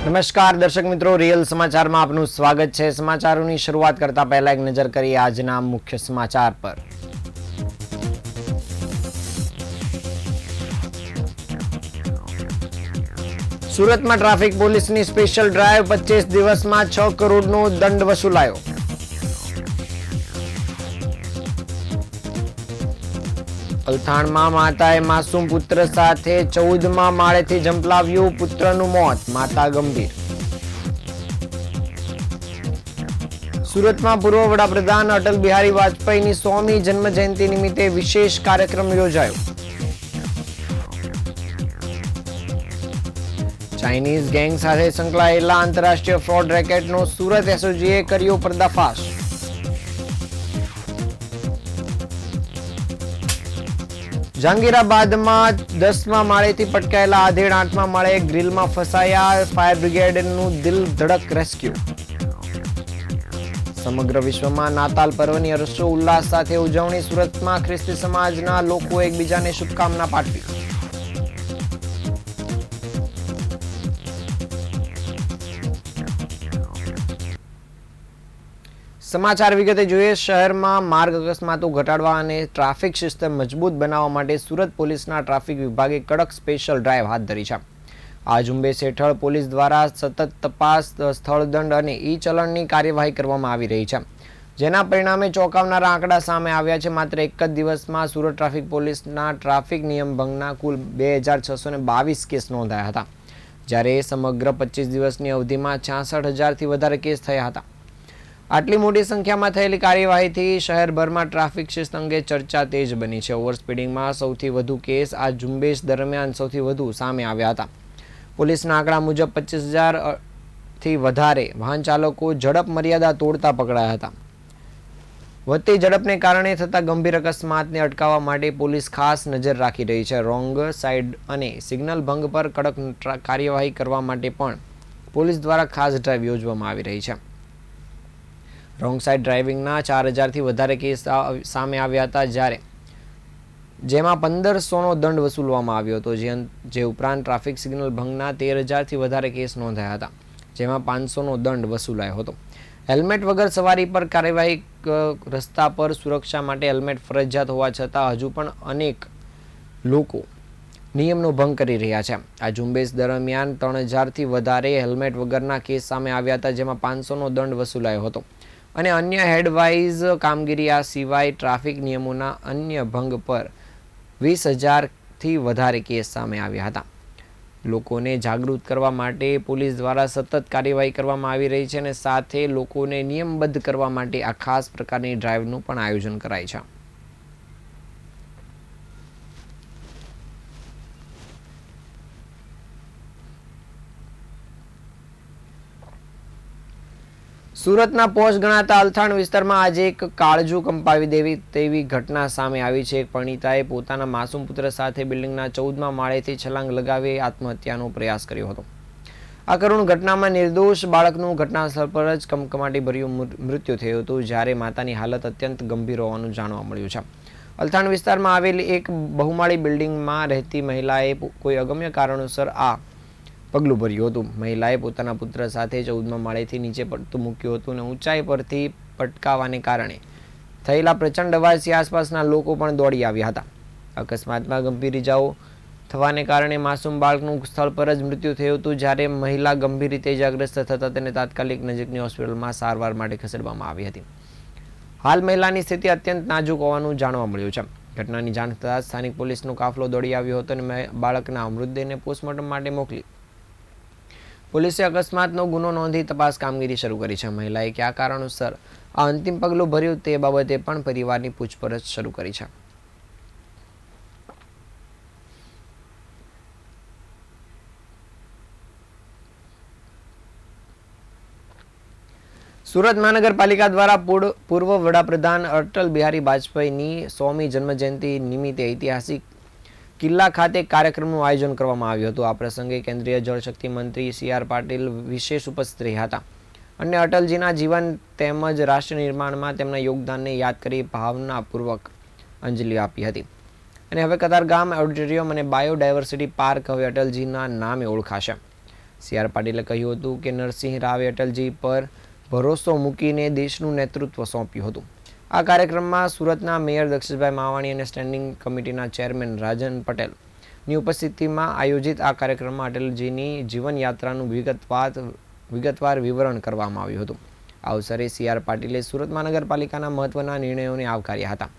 નમસ્કાર દર્શક મિત્રો, રિયલ સમાચારમાં આપનું સ્વાગત છે। સમાચારોની શરૂઆત કરતા પહેલા એક નજર કરીએ આજના મુખ્ય સમાચાર પર। સુરતમાં ટ્રાફિક પોલીસની સ્પેશિયલ ડ્રાઈવ, 25 દિવસમાં 6 કરોડનો દંડ વસૂલાયો। અલથાણમાં માતાએ માસૂમ પુત્ર સાથે 14મા માળેથી ઝંપલાવ્યું, પુત્રનું મોત, માતા ગંભીર। સુરતમાં પૂર્વ વડાપ્રધાન અટલ બિહારી વાજપેયીની 100મી જન્મજયંતિ નિમિત્તે વિશેષ કાર્યક્રમ યોજાયો। ચાઇનીઝ ગેંગ સાથે સંકળાયેલા આંતરરાષ્ટ્રીય ફ્રોડ રેકેટનો સુરત એસઓજીએ કર્યો પર્દાફાશ। જહાંગીરાબાદમાં 10મા માળેથી પટકાયેલા આધેડ 8મા માળે ગ્રીલમાં ફસાયા, ફાયર બ્રિગેડનું દિલ ધડક રેસ્ક્યુ। સમગ્ર વિશ્વમાં નાતાલ પર્વની હર્ષો ઉલ્લાસ સાથે ઉજવણી, સુરતમાં ખ્રિસ્તી સમાજના લોકો એકબીજાને શુભકામના પાઠવી। સમાચાર વિગતે જોઈએ। શહેરમાં માર્ગ અકસ્માતો ઘટાડવા અને ટ્રાફિક શિસ્ત મજબૂત બનાવવા માટે સુરત પોલીસના ટ્રાફિક વિભાગે કડક સ્પેશિયલ ડ્રાઈવ હાથ ધરી છે। આ ઝુંબેશ હેઠળ પોલીસ દ્વારા સતત તપાસ, સ્થળદંડ અને ઈ ચલણની કાર્યવાહી કરવામાં આવી રહી છે, જેના પરિણામે ચોંકાવનારા આંકડા સામે આવ્યા છે। માત્ર એક જ દિવસમાં સુરત ટ્રાફિક પોલીસના ટ્રાફિક નિયમ ભંગના કુલ 2622 કેસ નોંધાયા હતા, જ્યારે સમગ્ર 25 દિવસની અવધિમાં 66,000થી વધારે કેસ થયા હતા। આટલી મોટી સંખ્યામાં થયેલી કાર્યવાહીથી શહેરભરમાં ટ્રાફિક શિસ્ત અંગે ચર્ચા તેજ બની છે। ઓવર સ્પીડિંગમાં સૌથી વધુ કેસ આ ઝુંબેશ દરમિયાન સૌથી વધુ સામે આવ્યા હતા। પોલીસના આંકડા મુજબ 25,000થી વધારે વાહન ચાલકો ઝડપ મર્યાદા તોડતા પકડાયા હતા। વધતી ઝડપને કારણે થતા ગંભીર અકસ્માતને અટકાવવા માટે પોલીસ ખાસ નજર રાખી રહી છે। રોંગ સાઇડ અને સિગ્નલ ભંગ પર કડક કાર્યવાહી કરવા માટે પણ પોલીસ દ્વારા ખાસ ડ્રાઈવ યોજવામાં આવી રહી છે। રોંગ સાઇડ ડ્રાઇવિંગના 4,000થી વધારે કેસ સામે આવ્યા હતા, જેમાં 1,500નો દંડ વસૂલવામાં આવ્યો હતો। જે ઉપરાંત ટ્રાફિક સિગ્નલ ભંગના 13,000થી વધારે કેસ નોંધાયા હતા, જેમાં 500નો દંડ વસૂલાયો હતો। હેલ્મેટ વગર સવારી પર કાર્યવાહી, રસ્તા પર સુરક્ષા માટે હેલ્મેટ ફરજિયાત હોવા છતાં હજુ પણ અનેક લોકો નિયમનો ભંગ કરી રહ્યા છે। આ ઝુંબેશ દરમિયાન 3,000થી વધારે હેલ્મેટ વગરના કેસ સામે આવ્યા હતા, જેમાં 500નો દંડ વસૂલાયો હતો અને અન્ય હેડવાઇઝ કામગીરી। આ સિવાય ટ્રાફિક નિયમોના અન્ય ભંગ પર 20,000થી વધારે કેસ સામે આવ્યા હતા। લોકોને જાગૃત કરવા માટે પોલીસ દ્વારા સતત કાર્યવાહી કરવામાં આવી રહી છે અને સાથે લોકોને નિયમબદ્ધ કરવા માટે આ ખાસ પ્રકારની ડ્રાઈવનું પણ આયોજન કરાય છે। સુરતના પોશ ગણાતા અલથાણ વિસ્તારમાં આજે એક કાળજું કંપાવી દેવી તેવી ઘટના સામે આવી છે। એક પરિણીતાએ પોતાના માસૂમ પુત્ર સાથે બિલ્ડિંગના 14મા માળેથી છલાંગ લગાવી આત્મહત્યાનો પ્રયાસ કર્યો હતો। આ કરુણ ઘટનામાં નિર્દોષ બાળકનું ઘટનાસ્થળ પર જ કમકમાટી ભર્યું મૃત્યુ થયું હતું, જ્યારે માતાની હાલત અત્યંત ગંભીર હોવાનું જાણવા મળ્યું છે। અલથાણ વિસ્તારમાં આવેલી એક બહુમાળી બિલ્ડિંગમાં રહેતી મહિલાએ કોઈ અગમ્ય કારણોસર આ પગલું ભર્યું હતું। મહિલાએ પોતાના પુત્ર સાથે 14મા માળેથી નીચે પડતું મૂક્યું હતું અને ઊંચાઈ પરથી પટકાવાને કારણે થયેલા પ્રચંડ અવાજથી આસપાસના લોકો પણ દોડી આવ્યા હતા। અકસ્માતમાં ગંભીર ઇજાઓ થવાને કારણે માસૂમ બાળકનું સ્થળ પર જ મૃત્યુ થયું હતું, જ્યારે મહિલા ગંભીર રીતે ઇજાગ્રસ્ત થતાં તેને તાત્કાલિક નજીકની હોસ્પિટલમાં સારવાર માટે ખસેડવામાં આવી હતી। હાલ મહિલાની સ્થિતિ અત્યંત નાજુક હોવાનું જાણવા મળ્યું છે। ઘટનાની જાણ થતાં સ્થાનિક પોલીસનો કાફલો દોડી આવ્યો હતો અને બાળકના મૃતદેહને પોસ્ટમોર્ટમ માટે મોકલી પોલીસે અકસ્માતનો ગુનો નોંધી તપાસ કામગીરી શરૂ કરી છે। મહિલાએ કયા કારણોસર આ અંતિમ પગલું ભર્યું તે બાબતે પણ પરિવારની પૂછપરછ શરૂ કરી છે। સુરત મહાનગરપાલિકા દ્વારા પૂર્વ વડાપ્રધાન અટલ બિહારી વાજપેયીની 100મી જન્મજયંતિ નિમિત્તે ઐતિહાસિક કિલ્લા ખાતે કાર્યક્રમનું આયોજન કરવામાં આવ્યું હતું। આ પ્રસંગે કેન્દ્રીય જળશક્તિ મંત્રી CR પાટીલ વિશેષ ઉપસ્થિત રહ્યા હતા અને અટલજીના જીવન તેમજ રાષ્ટ્ર નિર્માણમાં તેમના યોગદાનને યાદ કરી ભાવનાપૂર્વક અંજલિ આપી હતી। અને હવે કતારગામ ઓડિટોરિયમ અને બાયોડાયવર્સિટી પાર્ક હવે અટલજીના નામે ઓળખાશે। સી આર પાટીલે કહ્યું હતું કે નરસિંહ રાવે અટલજી પર ભરોસો મૂકીને દેશનું નેતૃત્વ સોંપ્યું હતું. આ કાર્યક્રમમાં સુરતના મેયર દક્ષિશભાઈ માવાણી અને સ્ટેન્ડિંગ કમિટીના ચેરમેન રાજન પટેલની ઉપસ્થિતિમાં આયોજિત આ કાર્યક્રમમાં અટલજીની જીવનયાત્રાનું વિગતવાર વિવરણ કરવામાં આવ્યું હતું. આ અવસરે સી આર પાટીલે સુરત મહાનગરપાલિકાના મહત્વના નિર્ણયોને આવકાર્યા હતા.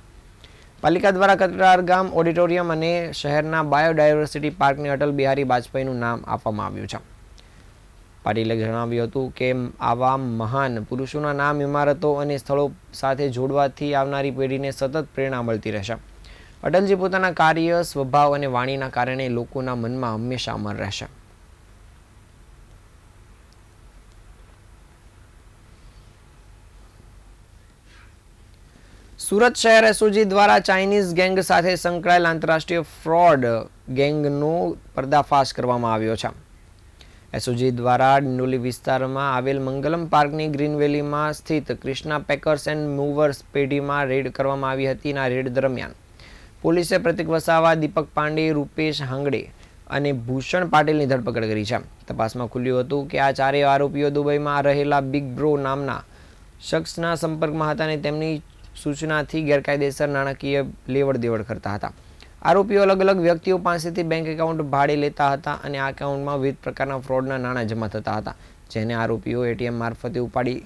પાલિકા દ્વારા કતારગામ ઓડિટોરિયમ અને શહેરના બાયોડાયવર્સિટી પાર્કને અટલ બિહારી વાજપેયીનું નામ આપવામાં આવ્યું છે. પાટીલે જણાવ્યું હતું કે આવા મહાન પુરુષોના નામ, ઇમારતો અને સ્થળો સાથે જોડવાથી આવનારી પેઢીને સતત પ્રેરણા મળતી રહેશે. અટલજી પોતાના કાર્ય, સ્વભાવ અને વાણીના કારણે લોકોના મનમાં હંમેશા અમર રહેશે. સુરત શહેર એસઓજી દ્વારા ચાઇનીઝ ગેંગ સાથે સંકળાયેલ આંતરરાષ્ટ્રીય ફ્રોડ ગેંગનો પર્દાફાશ કરવામાં આવ્યો છે. એસઓજી દ્વારા ડિંડોલી વિસ્તારમાં આવેલ મંગલમ પાર્કની ગ્રીન વેલીમાં સ્થિત ક્રિષ્ના પેકર્સ એન્ડ મૂવર્સ પેઢીમાં રેડ કરવામાં આવી હતી. આ રેડ દરમિયાન પોલીસે પ્રતિક વસાવા, દીપક પાંડે, રૂપેશ હાંગડે અને ભૂષણ પાટીલની ધરપકડ કરી છે. તપાસમાં ખુલ્યું હતું કે આ ચારેય આરોપીઓ દુબઈમાં રહેલા બિગ બ્રો નામના શખ્સના સંપર્કમાં હતા અને તેમની સૂચનાથી ગેરકાયદેસર નાણાકીય લેવડ દેવડ કરતા હતા. આરોપીઓ અલગ અલગ વ્યક્તિઓ પાસેથી બેંક એકાઉન્ટ ભાડે લેતા હતા અને આ એકાઉન્ટમાં વિવિધ પ્રકારના ફ્રોડના નાણાં જમા થતા હતા, જેને આરોપીઓ એટીએમ મારફતે ઉપાડી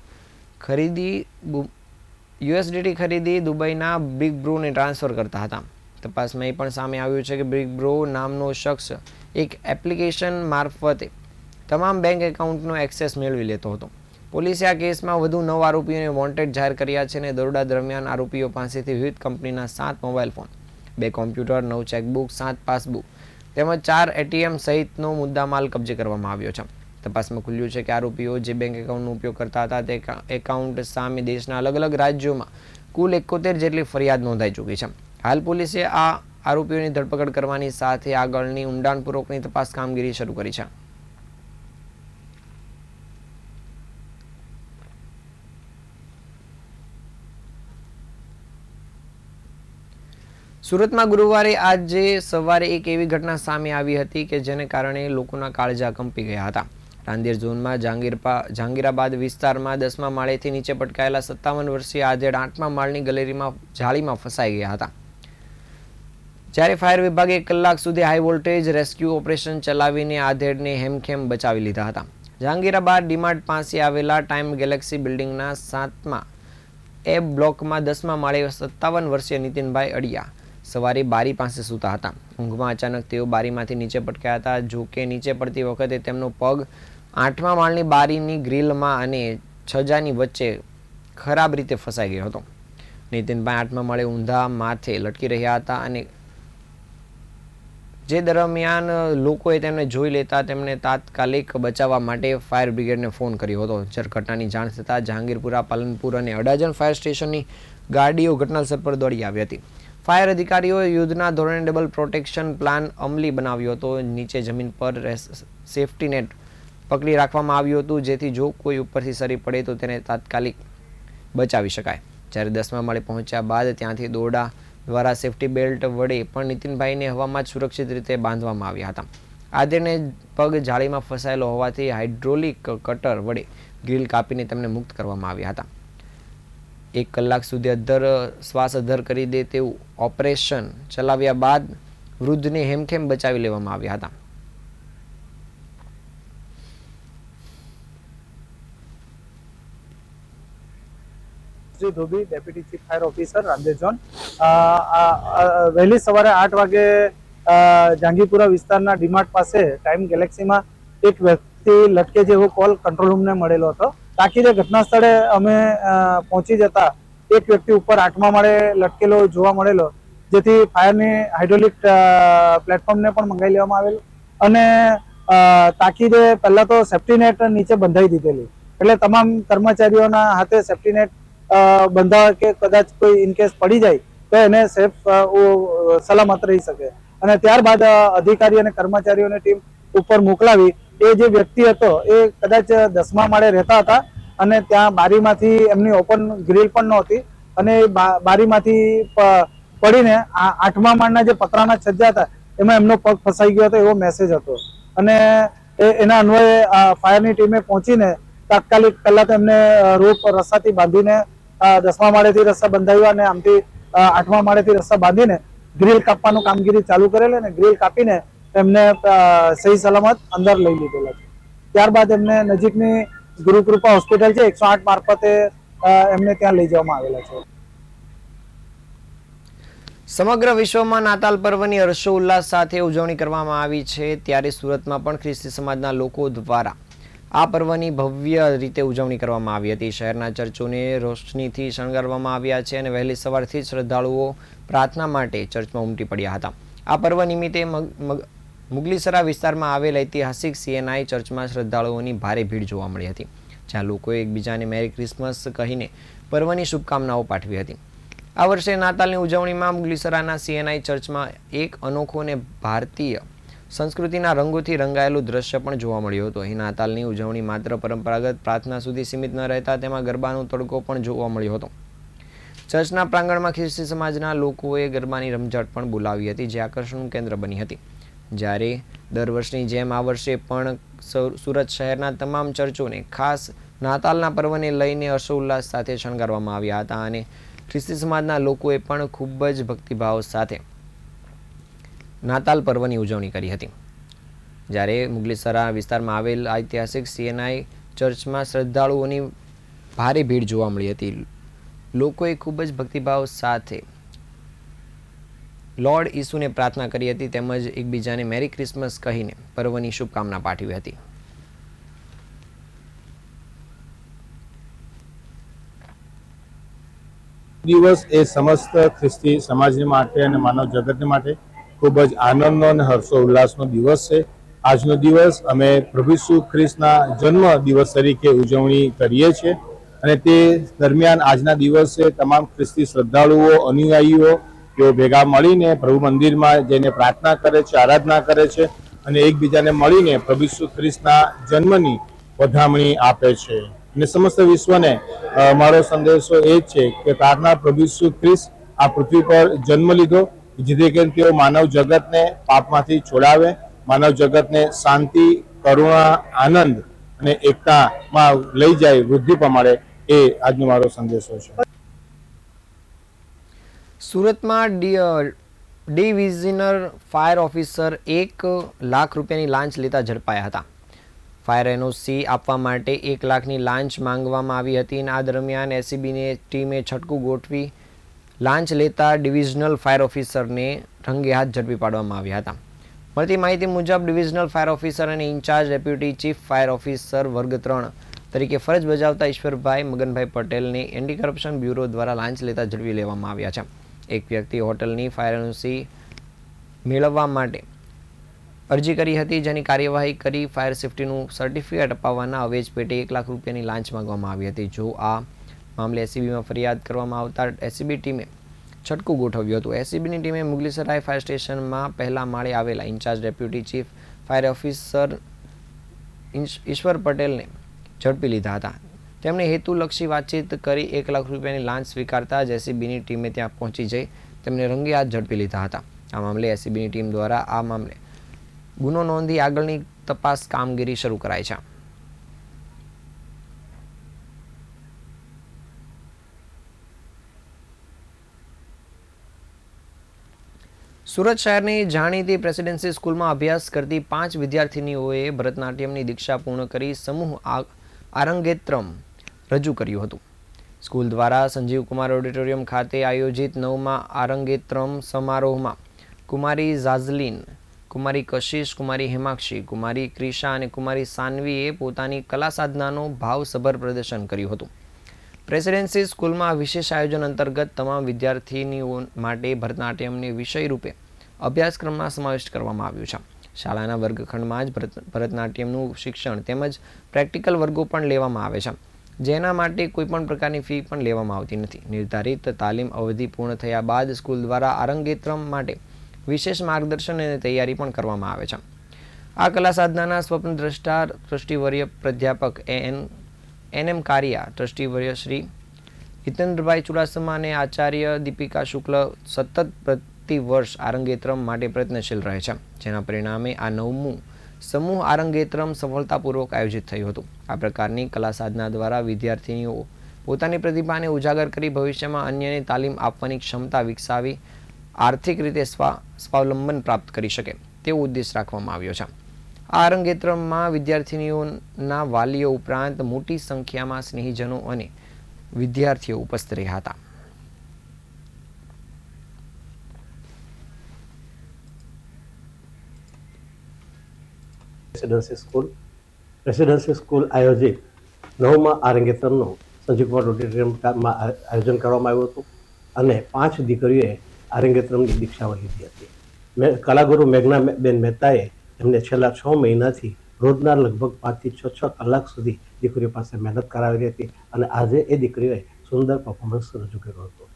યુએસડીટી ખરીદી દુબઈના બિગ બ્રોને ટ્રાન્સફર કરતા હતા. તપાસમાં એ પણ સામે આવ્યું છે કે બિગ બ્રો નામનો શખ્સ એક એપ્લિકેશન મારફતે તમામ બેંક એકાઉન્ટનો એક્સેસ મેળવી લેતો હતો. પોલીસે આ કેસમાં વધુ 9 આરોપીઓને વોન્ટેડ જાહેર કર્યા છે અને દરોડા દરમિયાન આરોપીઓ પાસેથી વિવિધ કંપનીના 7 mobile phone, 2 computer, 9 chequebook, 7 passbook તેમજ 4 એટીએમ સહિતનો મુદ્દામાલ કબજે કરવામાં આવ્યો છે. તપાસમાં ખુલ્યું છે કે આરોપીઓ જે બેંક એકાઉન્ટનો ઉપયોગ કરતા હતા તે એકાઉન્ટ સામે દેશના અલગ અલગ રાજ્યોમાં કુલ 71 જેટલી ફરિયાદ નોંધાઈ ચૂકી છે. હાલ પોલીસે આ આરોપીઓની ધરપકડ કરવાની સાથે આગળની ઊંડાણપૂર્વકની તપાસ કામગીરી શરૂ કરી છે. સુરતમાં ગુરુવારે આજે સવારે એક એવી ઘટના સામે આવી હતી કે જેને કારણે લોકોના કાળજા કંપી ગયા હતા. રાંદેર ઝોનમાં જહાંગીરાબાદ વિસ્તારમાં 10મા માળેથી નીચે પટકાયેલા 57 વર્ષીય આધેડ 8મા માળની ગેલેરીમાં જાળીમાં ફસાઈ ગયા હતા. જ્યારે ફાયર વિભાગે 1 કલાક સુધી હાઈ વોલ્ટેજ રેસ્ક્યુ ઓપરેશન ચલાવીને આધેડને હેમખેમ બચાવી લીધા હતા. જહાંગીરાબાદ ડીમાર્ટ પાસે આવેલા ટાઈમ ગેલેક્સી બિલ્ડિંગના 7મા એ બ્લોકમાં 10મા માળે 57 વર્ષીય નીતિનભાઈ અડિયા સવારે બારી પાસે સૂતા હતા. ઊંઘમાં અચાનક તેઓ બારીમાંથી નીચે પટકાયા હતા. જો કે નીચે પડતી વખતે તેમનો પગ 8મા માળની બારીની ગ્રીલમાં અને છજાની વચ્ચે ખરાબ રીતે ફસાઈ ગયો હતો. નીતિનભાઈ 8મા માળે ઊંધા માથે લટકી રહ્યા હતા અને જે દરમિયાન લોકોએ તેમને જોઈ લેતા તેમણે તાત્કાલિક બચાવવા માટે ફાયર બ્રિગેડને ફોન કર્યો હતો. જ્યારે ઘટનાની જાણ થતાં જહાંગીરપુરા, પાલનપુર અને અડાજણ ફાયર સ્ટેશનની ગાડીઓ ઘટનાસ્થળ પર દોડી આવી હતી. ફાયર અધિકારીઓએ યુદ્ધના ધોરણે ડબલ પ્રોટેક્શન પ્લાન અમલી બનાવ્યો હતો. નીચે જમીન પર સેફ્ટી નેટ પકડી રાખવામાં આવ્યું હતું, જેથી જો કોઈ ઉપરથી સરી પડે તો તેને તાત્કાલિક બચાવી શકાય. જ્યારે 10મા માળે પહોંચ્યા બાદ ત્યાંથી દોરડા દ્વારા સેફ્ટી બેલ્ટ વડે પણ નીતિનભાઈને હવામાં જ સુરક્ષિત રીતે બાંધવામાં આવ્યા હતા. આધેડને પગ જાળીમાં ફસાયેલો હોવાથી હાઇડ્રોલિક કટર વડે ગ્રીલ કાપીને તેમને મુક્ત કરવામાં આવ્યા હતા. 1 કલાક સુધી શ્વાસ અદ્ધર કરી દે તેવું ઓપરેશન ચલાવ્યા બાદ વૃદ્ધને હેમખેમ બચાવી લેવામાં આવ્યા હતા. Shri Dhobi, deputy chief fire officer, Rander zone. વહેલી સવારે 8 વાગે જહાંગીરપુરા વિસ્તારના ડીમાર્ટ પાસે ટાઈમ ગેલેક્સીમાં એક વ્યક્તિ લટકે જેવો કોલ કંટ્રોલ રૂમને મળેલો હતો. તાકીદે ઘટના સ્થળે અમે પહોંચી જતા એક વ્યક્તિ ઉપર 8મા માળે લટકેલો જોવા મળેલો, જેથી ફાયરની હાઇડ્રોલિક પ્લેટફોર્મને પણ મંગાવી લેવામાં આવેલ અને તાકીદે પહેલા તો સેફ્ટી નેટ નીચે બંધાઈ દીધેલી, એટલે તમામ કર્મચારીઓના હાથે સેફ્ટી નેટ બંધાવ કે કદાચ કોઈ ઇનકેસ પડી જાય તો એને સેફ સલામત રહી શકે. અને ત્યારબાદ અધિકારી અને કર્મચારીઓની ટીમ ઉપર મોકલાવી એ જે વ્યક્તિ હતો એ કદાચ 10મા માળે રહેતા હતા અને ત્યાં બારીમાંથી એમની ઓપન ગ્રીલ પણ નહોતી અને બારીમાંથી પડીને 8મા માળના જે પતરાના છજ્જા હતા એમાં એમનો પગ ફસાઈ ગયો હતો એવો મેસેજ હતો. અને એના અન્વયે ફાયરની ટીમે પહોંચીને તાત્કાલિક પહેલા તો એમને રોપ રસ્સાથી બાંધીને 10મા માળેથી રસ્સા બંધાવ્યા અને આમથી 8મા માળેથી રસ્સા બાંધીને ગ્રીલ કાપવાનું કામગીરી ચાલુ કરેલ અને ગ્રીલ કાપીને એમને સહી સલામત અંદર લઈ લીધેલા છે. ત્યારબાદ એમને નજીકની ગુરુકૃપા હોસ્પિટલ છે 108 મારફતે એમને ત્યાં લઈ જવામાં આવેલા છે. સમગ્ર વિશ્વમાં નાતાલ પર્વની હર્ષોલ્લાસ સાથે ઉજવણી કરવામાં આવી છે, ત્યારે સુરતમાં પણ ખ્રિસ્તી સમાજના લોકો દ્વારા આ પર્વની ભવ્ય રીતે ઉજવણી કરવામાં આવી હતી. શહેરના ચર્ચોને રોશનીથી શણગારવામાં આવ્યા છે અને વહેલી સવારથી જ શ્રદ્ધાળુઓ પ્રાર્થના માટે ચર્ચમાં ઉમટી પડ્યા હતા. આ પર્વ નિમિત્તે મુગલીસરા વિસ્તારમાં આવેલ ઐતિહાસિક CNI ચર્ચમાં શ્રદ્ધાળુઓની ભારે ભીડ જોવા મળી હતી, જ્યાં લોકોએ એકબીજાને મેરી ક્રિસમસ કહીને પર્વની શુભકામનાઓ પાઠવી હતી. આ વર્ષે નાતાલની ઉજવણીમાં મુગલીસરાના CNI ચર્ચમાં એક અનોખો અને ભારતીય સંસ્કૃતિના રંગોથી રંગાયેલું દ્રશ્ય પણ જોવા મળ્યું હતું. અહીં નાતાલની ઉજવણી માત્ર પરંપરાગત પ્રાર્થના સુધી સીમિત ન રહેતા તેમાં ગરબાનો તડકો પણ જોવા મળ્યો હતો. ચર્ચના પ્રાંગણમાં ખ્રિસ્તી સમાજના લોકોએ ગરબાની રમઝટ પણ બોલાવી હતી, જે આકર્ષણનું કેન્દ્ર બની હતી. જ્યારે દર વર્ષની જેમ આ વર્ષે પણ સુરત શહેરના તમામ ચર્ચોને ખાસ નાતાલના પર્વને લઈને હર્ષોલ્લાસ સાથે શણગારવામાં આવ્યા હતા અને ખ્રિસ્તી સમાજના લોકોએ પણ ખૂબ જ ભક્તિભાવ સાથે નાતાલ પર્વની ઉજવણી કરી હતી. જ્યારે મુગલીસરા વિસ્તારમાં આવેલ ઐતિહાસિક CNI ચર્ચમાં શ્રદ્ધાળુઓની ભારે ભીડ જોવા મળી હતી. લોકોએ ખૂબ જ ભક્તિભાવ સાથે લોર્ડ ઈસુને પ્રાર્થના કરી હતી, તેમજ એકબીજાને મેરી ક્રિસમસ કહીને પર્વની શુભકામના પાઠવી હતી. દિવસ એ સમસ્ત ખ્રિસ્તી સમાજને માટે અને માનવ જગતને માટે ખૂબ જ આનંદનો અને હર્ષો ઉલ્લાસનો દિવસ છે. આજનો દિવસ અમે પ્રભુ ઈસુ ખ્રિસ્તના જન્મ દિવસ તરીકે ઉજવણી કરીએ છીએ અને તે દરમિયાન આજના દિવસે તમામ ખ્રિસ્તી શ્રદ્ધાળુઓ, અનુયાયીઓ તેઓ ભેગા મળીને પ્રભુ મંદિરમાં જઈને પ્રાર્થના કરે છે, આરાધના કરે છે અને એકબીજાને મળીને પ્રભુ ઈસુ ખ્રિસ્તના જન્મની વધામણી આપે છે. અને સમસ્ત વિશ્વને મારો સંદેશો એ જ છે કે પ્રાર્થના પ્રભુ ઈસુ ખ્રિસ્ત આ પૃથ્વી પર જન્મ લીધો, જેથી કરીને તેઓ માનવ જગતને પાપમાંથી છોડાવે, માનવ જગતને શાંતિ, કરુણા, આનંદ અને એકતામાં લઈ જાય, વૃદ્ધિ પમાડે, એ આજનો મારો સંદેશો છે. સુરતમાં ડિવિઝનલ ફાયર ઓફિસર 1 લાખ રૂપિયાની લાંચ લેતા ઝડપાયા હતા. ફાયર NOC આપવા માટે 1 લાખની લાંચ માંગવામાં આવી હતી અને આ દરમિયાન SCBની ટીમે છટકું ગોઠવી લાંચ લેતા ડિવિઝનલ ફાયર ઓફિસરને રંગે હાથ ઝડપી પાડવામાં આવ્યા હતા. મળતી માહિતી મુજબ ડિવિઝનલ ફાયર ઓફિસર અને incharge deputy chief fire officer વર્ગ 3 તરીકે ફરજ બજાવતા ઈશ્વરભાઈ મગનભાઈ પટેલને એન્ટી કરપ્શન બ્યુરો દ્વારા લાંચ લેતા ઝડપી લેવામાં આવ્યા છે. એક વ્યક્તિ હોટલની ફાયર NOC મેળવવા માટે અરજી કરી હતી, જેની કાર્યવાહી કરી ફાયર સેફ્ટીનું સર્ટિફિકેટ અપાવવાના અવેજ પેટે 1 લાખ રૂપિયાની લાંચ માંગવામાં આવી હતી. જો આ મામલે SCBમાં ફરિયાદ કરવામાં આવતા SCB ટીમે છટકું ગોઠવ્યું હતું. SCBની ટીમે મુગલીસરાય ફાયર સ્ટેશનમાં પહેલા માળે આવેલા incharge deputy chief fire officer Ishwar પટેલને ઝડપી લીધા હતા. તેમણે હેતુલક્ષી વાતચીત કરી 1 લાખ રૂપિયાની લાંચ સ્વીકારતા જ SCBની ટીમે ત્યાં પહોંચી જઈ તેમને રંગે હાથ ઝડપી લીધા હતા. આ મામલે SCBની ટીમ દ્વારા આ મામલે ગુનો નોંધી આગળની તપાસ કામગીરી શરૂ કરાઈ છે. સુરત શહેરની જાણીતી પ્રેસિડેન્સી સ્કૂલમાં અભ્યાસ કરતી 5 વિદ્યાર્થીનીઓએ ભરતનાટ્યમની દીક્ષા પૂર્ણ કરી સમૂહ આરંગેત્રમ રજૂ કર્યું હતું. સ્કૂલ દ્વારા સંજીવ કુમાર ઓડિટોરિયમ ખાતે આયોજિત 9મા આરંગેત્રમ સમારોહમાં કુમારી ઝાઝલીન, કુમારી કશિશ, કુમારી હેમાક્ષી, કુમારી ક્રિશા અને કુમારી સાનવીએ પોતાની કલા સાધનાનો ભાવસભર પ્રદર્શન કર્યું હતું. પ્રેસિડેન્સી સ્કૂલમાં વિશેષ આયોજન અંતર્ગત તમામ વિદ્યાર્થીનીઓ માટે ભરતનાટ્યમને વિષય રૂપે અભ્યાસક્રમમાં સમાવિષ્ટ કરવામાં આવ્યું છે. શાળાના વર્ગખંડમાં જ ભરતનાટ્યમનું શિક્ષણ તેમજ પ્રેક્ટિકલ વર્ગો પણ લેવામાં આવે છે, જેના માટે કોઈપણ પ્રકારની ફી પણ લેવામાં આવતી નથી. નિર્ધારિત તાલીમ અવધિ પૂર્ણ થયા બાદ સ્કૂલ દ્વારા આરંગેત્રમ માટે વિશેષ માર્ગદર્શન અને તૈયારી પણ કરવામાં આવે છે. આ કલા સાધનાના સ્વપ્નદ્રષ્ટા ટ્રસ્ટીવર્ય પ્રાધ્યાપક NM કારિયા, ટ્રસ્ટીવર્ય શ્રી હિતેન્દ્રભાઈ ચુડાસમા અને આચાર્ય દીપિકા શુક્લ સતત પ્રતિ વર્ષ આરંગેત્રમ માટે પ્રયત્નશીલ રહે છે, જેના પરિણામે આ 9મું સમૂહ આરંગેત્રમ સફળતાપૂર્વક આયોજિત થયું હતું. આ પ્રકારની કલા સાધના દ્વારા વિદ્યાર્થીનીઓ પોતાની પ્રતિભાને ઉજાગર કરી ભવિષ્યમાં અન્યને તાલીમ આપવાની ક્ષમતા વિકસાવી આર્થિક રીતે સ્વાવલંબન પ્રાપ્ત કરી શકે તેવો ઉદ્દેશ રાખવામાં આવ્યો છે. આ અરંગેત્રમમાં વિદ્યાર્થીનીઓના વાલીઓ ઉપરાંત મોટી સંખ્યામાં સ્નેહીજનો અને વિદ્યાર્થીઓ ઉપસ્થિત રહ્યા હતા. રેસિડેન્સી સ્કૂલ આયોજિત 9મા આરંગેત્રમનું સંજીવકુમાર ઓડિટોરિયમમાં આયોજન કરવામાં આવ્યું હતું અને 5 દીકરીઓએ આરંગેત્રમની દીક્ષાઓ લીધી હતી. કલાગુરુ મેઘનાબેન મહેતાએ એમને છેલ્લા 6 મહિનાથી રોજના લગભગ 5 થી 6 કલાક સુધી દીકરીઓ પાસે મહેનત કરાવેલી હતી અને આજે એ દીકરીઓએ સુંદર પરફોર્મન્સ રજૂ કર્યું હતું.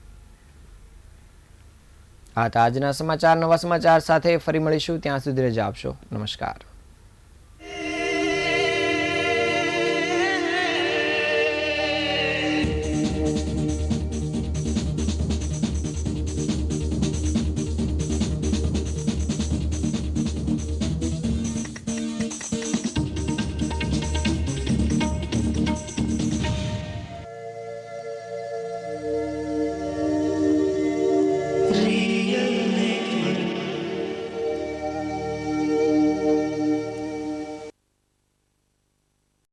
આ હતા આજના સમાચાર. નવા સમાચાર સાથે ફરી મળીશું. ત્યાં સુધી રજા આપશો. નમસ્કાર.